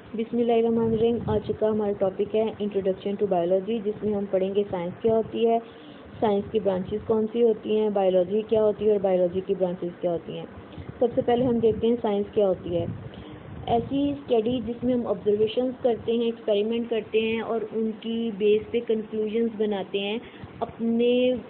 बिस्मिल्लाहिर्रहमानिर्रहीम। आज का हमारा टॉपिक है इंट्रोडक्शन टू बायोलॉजी, जिसमें हम पढ़ेंगे साइंस क्या होती है, साइंस की ब्रांचेस कौन सी होती हैं, बायोलॉजी क्या होती है और बायोलॉजी की ब्रांचेस क्या होती हैं। सबसे पहले हम देखते हैं साइंस क्या होती है। ऐसी स्टडी जिसमें हम ऑब्जर्वेशंस करते हैं, एक्सपेरिमेंट करते हैं और उनकी बेस पे कंक्लूजन्स बनाते हैं अपने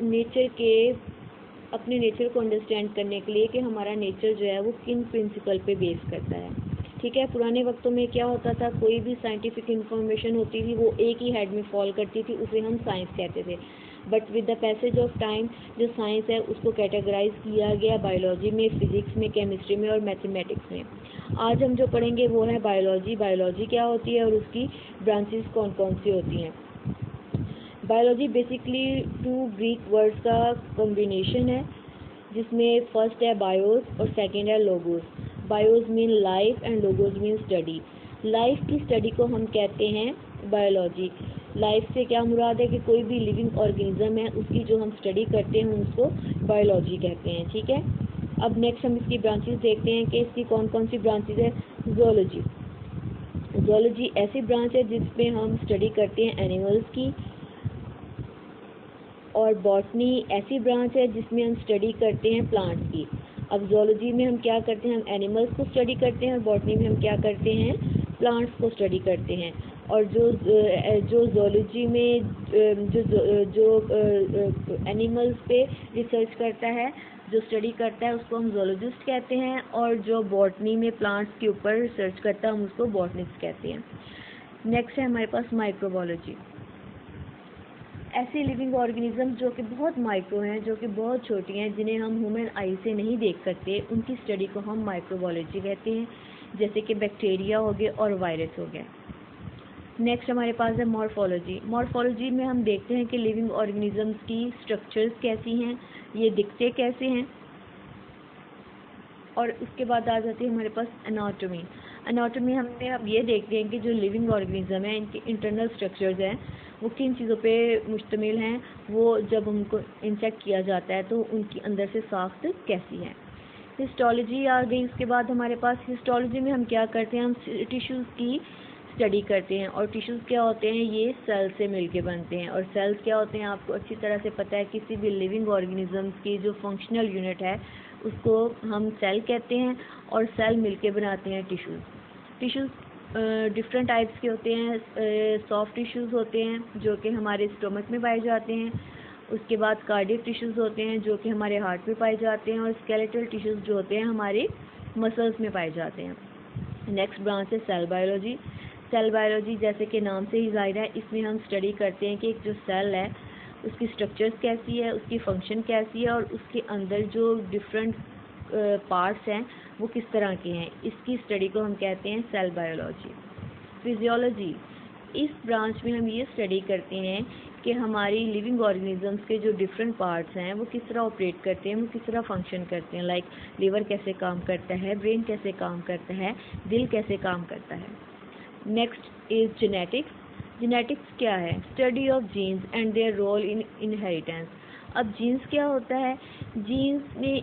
नेचर को अंडरस्टैंड करने के लिए कि हमारा नेचर जो है वो किन प्रिंसिपल पे बेस करता है। ठीक है, पुराने वक्तों में क्या होता था, कोई भी साइंटिफिक इंफॉर्मेशन होती थी वो एक ही हेड में फॉल करती थी, उसे हम साइंस कहते थे। But with the passage of time जो साइंस है उसको कैटेगराइज किया गया बायोलॉजी में, फिजिक्स में, केमिस्ट्री में और मैथमेटिक्स में। आज हम जो पढ़ेंगे वो है बायोलॉजी। बायोलॉजी क्या होती है और उसकी ब्रांचेस कौन कौन सी होती हैं। बायोलॉजी बेसिकली 2 ग्रीक वर्ड्स का कॉम्बिनेशन है, जिसमें फर्स्ट है बायोस और सेकंड है logos. BIOS mean life and logos mean study. Life की स्टडी को हम कहते हैं बायोलॉजी। लाइफ से क्या मुराद है कि कोई भी लिविंग ऑर्गेनिज्म है उसकी जो हम स्टडी करते हैं उसको बायोलॉजी कहते हैं। ठीक है, अब नेक्स्ट हम इसकी ब्रांचेस देखते हैं कि इसकी कौन कौन सी ब्रांचेस है। जूलॉजी। जूलॉजी ऐसी ब्रांच है जिसमें हम स्टडी करते हैं एनिमल्स की, और बॉटनी ऐसी ब्रांच है जिसमें हम स्टडी करते हैं प्लांट्स की। अब जूलॉजी में हम क्या करते हैं, हम एनिमल्स को स्टडी करते हैं, और बॉटनी में हम क्या करते हैं, प्लांट्स को स्टडी करते हैं। और जो जूलॉजी में जो एनिमल्स पे रिसर्च करता है, जो स्टडी करता है उसको हम जूलॉजिस्ट कहते हैं, और जो बॉटनी में प्लांट्स के ऊपर रिसर्च करता है हम उसको बॉटनिस्ट कहते हैं। नेक्स्ट है हमारे पास माइक्रोबायोलॉजी। ऐसी लिविंग ऑर्गेनिज्म जो कि बहुत माइक्रो हैं, जो कि बहुत छोटी हैं, जिन्हें हम ह्यूमन आई से नहीं देख सकते, उनकी स्टडी को हम माइक्रोबायोलॉजी कहते हैं, जैसे कि बैक्टीरिया हो गए और वायरस हो गए। नेक्स्ट हमारे पास है मॉर्फोलॉजी। मॉर्फोलॉजी में हम देखते हैं कि लिविंग ऑर्गेनिजम्स की स्ट्रक्चर्स कैसी हैं, ये दिखते कैसे हैं। और उसके बाद आ जाती है हमारे पास एनाटॉमी। एनाटॉमी हमने अब ये देखते हैं कि जो लिविंग ऑर्गेनिज्म है इनके इंटरनल स्ट्रक्चर्स हैं वो किन चीज़ों पे मुश्तमिल हैं, वो जब उनको इंसेक्ट किया जाता है तो उनकी अंदर से साख्त कैसी है। हिस्टोलॉजी आ गई। उसके बाद हमारे पास हिस्टोलॉजी में हम क्या करते हैं, हम टिश्यूज़ की स्टडी करते हैं। और टिश्यूज़ क्या होते हैं, ये सेल से मिलके बनते हैं। और सेल्स क्या होते हैं आपको अच्छी तरह से पता है, किसी भी लिविंग ऑर्गेनिजम्स की जो फंक्शनल यूनिट है उसको हम सेल कहते हैं, और सेल मिलके बनाते हैं टिश्यूज़। टिश्यूज़ डिफरेंट टाइप्स के होते हैं। सॉफ्ट टिश्यूज़ होते हैं जो कि हमारे स्टमक में पाए जाते हैं। उसके बाद कार्डियक टिश्यूज़ होते हैं जो कि हमारे हार्ट में पाए जाते हैं। और स्केलेटल टिश्यूज़ जो होते हैं हमारे मसल्स में पाए जाते हैं। नेक्स्ट ब्रांच है सेल बायोलॉजी। सेल बायोलॉजी जैसे कि नाम से ही जाहिर है, इसमें हम स्टडी करते हैं कि एक जो सेल है उसकी स्ट्रक्चर्स कैसी है, उसकी फंक्शन कैसी है, और उसके अंदर जो डिफरेंट पार्ट्स हैं वो किस तरह के हैं। इसकी स्टडी को हम कहते हैं सेल बायोलॉजी। फिजियोलॉजी, इस ब्रांच में हम ये स्टडी करते हैं कि हमारी लिविंग ऑर्गेनिजम्स के जो डिफरेंट पार्ट्स हैं वो किस तरह ऑपरेट करते हैं, वो किस तरह फंक्शन करते हैं। लाइक लिवर कैसे काम करता है, ब्रेन कैसे काम करता है, दिल कैसे काम करता है। Next is genetics. जेनेटिक्स क्या है, study of genes and their role in inheritance. अब जीन्स क्या होता है, जीन्स में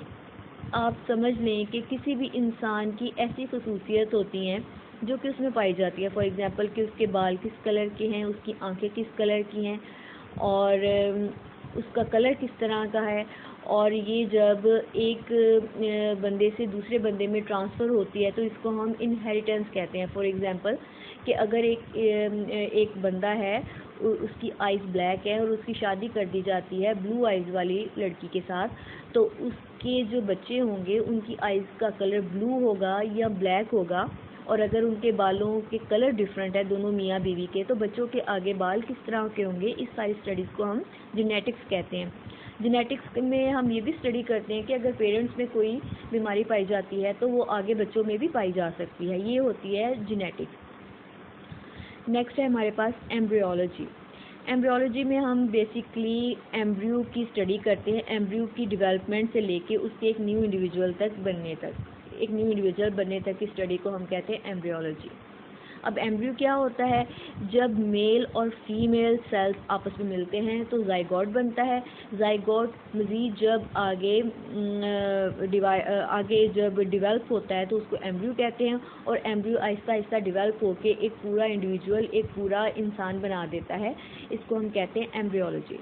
आप समझ लें कि किसी भी इंसान की ऐसी खसूसियत होती हैं जो कि उसमें पाई जाती है। फॉर एग्जांपल कि उसके बाल किस कलर के हैं, उसकी आंखें किस कलर की हैं, और उसका कलर किस तरह का है। और ये जब एक बंदे से दूसरे बंदे में ट्रांसफ़र होती है तो इसको हम इनहेरिटेंस कहते हैं। फॉर एग्जांपल कि अगर एक बंदा है, उसकी आइज़ ब्लैक है और उसकी शादी कर दी जाती है ब्लू आइज़ वाली लड़की के साथ, तो उसके जो बच्चे होंगे उनकी आइज़ का कलर ब्लू होगा या ब्लैक होगा। और अगर उनके बालों के कलर डिफरेंट है दोनों मियाँ बीवी के, तो बच्चों के आगे बाल किस तरह के होंगे। इस सारी स्टडीज़ को हम जेनेटिक्स कहते हैं। जेनेटिक्स में हम ये भी स्टडी करते हैं कि अगर पेरेंट्स में कोई बीमारी पाई जाती है तो वो आगे बच्चों में भी पाई जा सकती है। ये होती है जेनेटिक्स। नेक्स्ट है हमारे पास एम्ब्रियोलॉजी। एम्ब्रियोलॉजी में हम बेसिकली एम्ब्रियो की स्टडी करते हैं, एम्ब्रियो की डेवलपमेंट से लेके उसके एक न्यू इंडिविजुअल बनने तक की स्टडी को हम कहते हैं एम्ब्रियोलॉजी। अब एम्ब्रियो क्या होता है, जब मेल और फीमेल सेल्स आपस में मिलते हैं तो जाइगोट बनता है। जाइगोट मज़ीद जब आगे जब डिवेल्प होता है तो उसको एम्ब्रियो कहते हैं, और एम्ब्रियो आहिस्ता आहिस्ता डिवेल्प होकर एक पूरा इंडिविजुअल, एक पूरा इंसान बना देता है। इसको हम कहते हैं एम्ब्रियोलॉजी।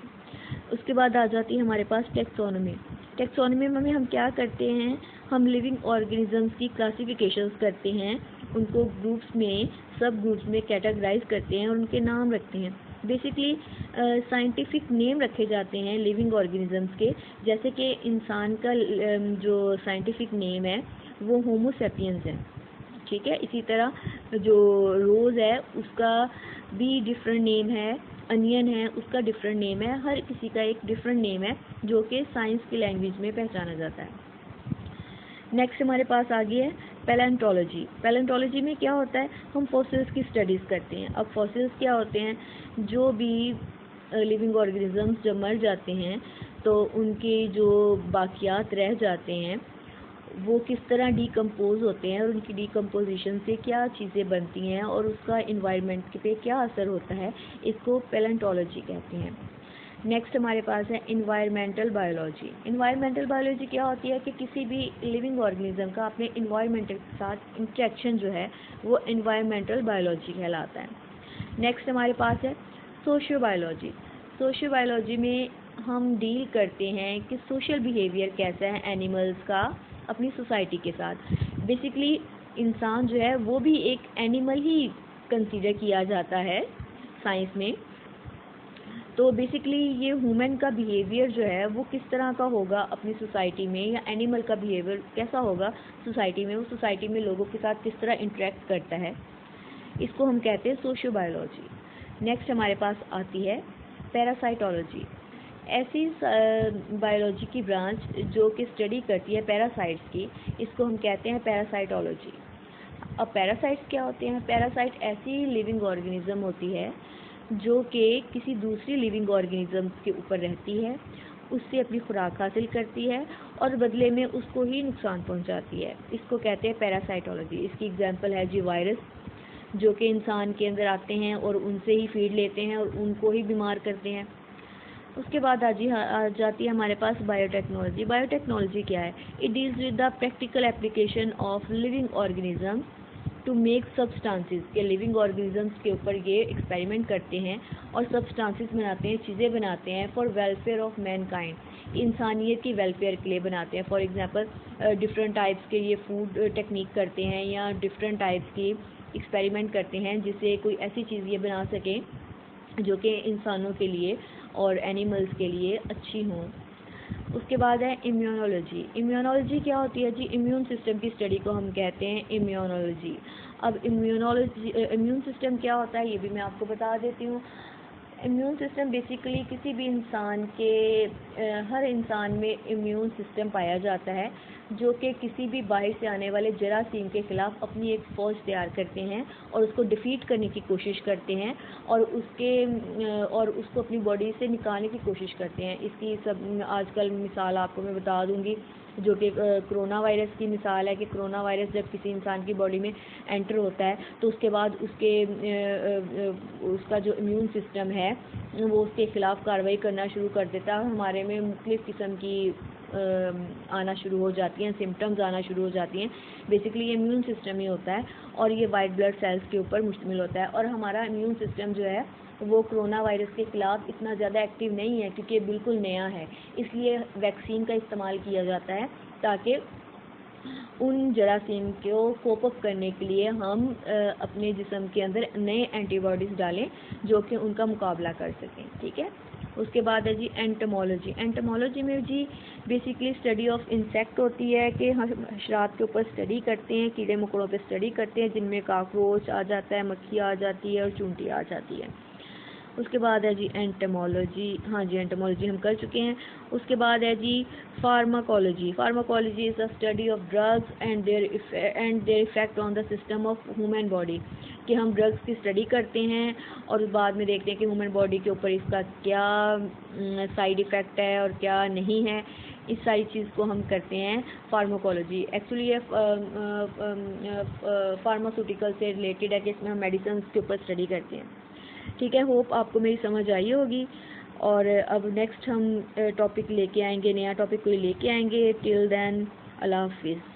उसके बाद आ जाती है हमारे पास टेक्सोनोमी। टेक्सोनोमी में हम क्या करते हैं, हम लिविंग ऑर्गेनिजम्स की क्लासिफिकेशंस करते हैं, उनको ग्रुप्स में, सब ग्रुप्स में कैटेगराइज करते हैं और उनके नाम रखते हैं। बेसिकली साइंटिफिक नेम रखे जाते हैं लिविंग ऑर्गेनिजम्स के, जैसे कि इंसान का जो साइंटिफिक नेम है वो होमो सैपियंस है, ठीक है। इसी तरह जो रोज़ है उसका भी डिफरेंट नेम है, अनियन है उसका डिफरेंट नेम है, हर किसी का एक डिफरेंट नेम है जो कि साइंस की लैंग्वेज में पहचाना जाता है। नेक्स्ट हमारे पास आ गई है पैलेंटोलॉजी। पैलेंटोलॉजी में क्या होता है, हम फॉसिल्स की स्टडीज़ करते हैं। अब फॉसिल्स क्या होते हैं, जो भी लिविंग ऑर्गेनिजम्स जब मर जाते हैं तो उनके जो बाकियात रह जाते हैं वो किस तरह डीकम्पोज होते हैं और उनकी डीकम्पोजिशन से क्या चीज़ें बनती हैं और उसका इन्वायरमेंट पे क्या असर होता है, इसको पैलेंटोलॉजी कहते हैं। नेक्स्ट हमारे पास है इन्वायरमेंटल बायोलॉजी। इन्वायरमेंटल बायोलॉजी क्या होती है कि किसी भी लिविंग ऑर्गेनिज्म का अपने इन्वायरमेंट के साथ इंटरेक्शन जो है वो इन्वायरमेंटल बायोलॉजी कहलाता है। नेक्स्ट हमारे पास है सोशियो बायोलॉजी। सोशियो बायोलॉजी में हम डील करते हैं कि सोशल बिहेवियर कैसा है एनिमल्स का अपनी सोसाइटी के साथ। बेसिकली इंसान जो है वो भी एक एनिमल ही कंसीडर किया जाता है साइंस में। तो बेसिकली ये ह्यूमन का बिहेवियर जो है वो किस तरह का होगा अपनी सोसाइटी में, या एनिमल का बिहेवियर कैसा होगा सोसाइटी में, वो सोसाइटी में लोगों के साथ किस तरह इंटरेक्ट करता है, इसको हम कहते हैं सोशियो बायोलॉजी। नेक्स्ट हमारे पास आती है पैरासाइटोलॉजी। ऐसी बायोलॉजी की ब्रांच जो कि स्टडी करती है पैरासाइट्स की, इसको हम कहते हैं पैरासाइटोलॉजी। अब पैरासाइट्स क्या होते हैं, पैरासाइट ऐसी लिविंग ऑर्गेनिज्म होती है जो कि किसी दूसरी लिविंग ऑर्गेनिज्म के ऊपर रहती है, उससे अपनी खुराक हासिल करती है और बदले में उसको ही नुकसान पहुंचाती है, इसको कहते हैं पैरासाइटोलॉजी। इसकी एग्जांपल है जी वायरस, जो कि इंसान के अंदर आते हैं और उनसे ही फीड लेते हैं और उनको ही बीमार करते हैं। उसके बाद आ जाती है हमारे पास बायोटेक्नोलॉजी। बायोटेक्नोलॉजी क्या है, it deals with the practical application of living organism to make substances, के लिविंग ऑर्गेनिजम्स के ऊपर ये एक्सपेरिमेंट करते हैं और सब्सटेंसेस बनाते हैं, चीज़ें बनाते हैं फॉर वेलफेयर ऑफ मैनकाइंड, इंसानियत की वेलफेयर के लिए बनाते हैं। फॉर एग्जांपल डिफरेंट टाइप्स के ये फूड टेक्निक करते हैं या डिफरेंट टाइप्स की एक्सपेरिमेंट करते हैं जिससे कोई ऐसी चीज़ ये बना सकें जो कि इंसानों के लिए और एनिमल्स के लिए अच्छी हों। उसके बाद है इम्यूनोलॉजी। इम्यूनोलॉजी क्या होती है जी, इम्यून सिस्टम की स्टडी को हम कहते हैं इम्यूनोलॉजी। अब इम्यून सिस्टम क्या होता है ये भी मैं आपको बता देती हूँ। इम्यून सिस्टम बेसिकली किसी भी इंसान के हर इंसान में इम्यून सिस्टम पाया जाता है जो कि किसी भी बाहर से आने वाले जरासीम के ख़िलाफ़ अपनी एक फ़ौज तैयार करते हैं और उसको डिफ़ीट करने की कोशिश करते हैं और उसको अपनी बॉडी से निकालने की कोशिश करते हैं। इसकी सब आजकल मिसाल आपको मैं बता दूंगी, जो कि कोरोना वायरस की मिसाल है कि कोरोना वायरस जब किसी इंसान की बॉडी में एंटर होता है तो उसके बाद उसका जो इम्यून सिस्टम है वो उसके ख़िलाफ़ कार्रवाई करना शुरू कर देता है। हमारे में मुख्तलिफ़ किस्म की आना शुरू हो जाती हैं, सिम्टम्स आना शुरू हो जाती हैं। बेसिकली ये इम्यून सिस्टम ही होता है और ये वाइट ब्लड सेल्स के ऊपर मुश्तमिल होता है। और हमारा इम्यून सिस्टम जो है वो कोरोना वायरस के ख़िलाफ़ इतना ज़्यादा एक्टिव नहीं है क्योंकि बिल्कुल नया है, इसलिए वैक्सीन का इस्तेमाल किया जाता है ताकि उन जरासीम को कोप अप करने के लिए हम अपने जिस्म के अंदर नए एंटीबॉडीज़ डालें जो कि उनका मुकाबला कर सकें, ठीक है। उसके बाद है जी एंटोमोलॉजी। एंटोमोलॉजी में जी बेसिकली स्टडी ऑफ इंसेक्ट होती है कि हम हशरात के ऊपर स्टडी करते हैं, कीड़े मकोड़ों पे स्टडी करते हैं जिनमें काकरोच आ जाता है, मक्खी आ जाती है और चूंटी आ जाती है। उसके बाद है जी एंटोमोलॉजी, हाँ जी एंटोमोलॉजी हम कर चुके हैं। उसके बाद है जी pharmacology. Pharmacology is the study of drugs and their effect on the system of human body, कि हम ड्रग्स की स्टडी करते हैं और बाद में देखते हैं कि ह्यूमन बॉडी के ऊपर इसका क्या साइड इफ़ेक्ट है और क्या नहीं है। इस सारी चीज़ को हम करते हैं फार्माकोलॉजी। एक्चुअली ये फार्मास्यूटिकल से रिलेटेड है कि इसमें हम मेडिसिन के ऊपर स्टडी करते हैं। ठीक है, होप आपको मेरी समझ आई होगी। और अब नेक्स्ट हम टॉपिक लेके आएंगे, नया टॉपिक कोई लेके आएंगे। टिल देन अल्लाह हाफिज़।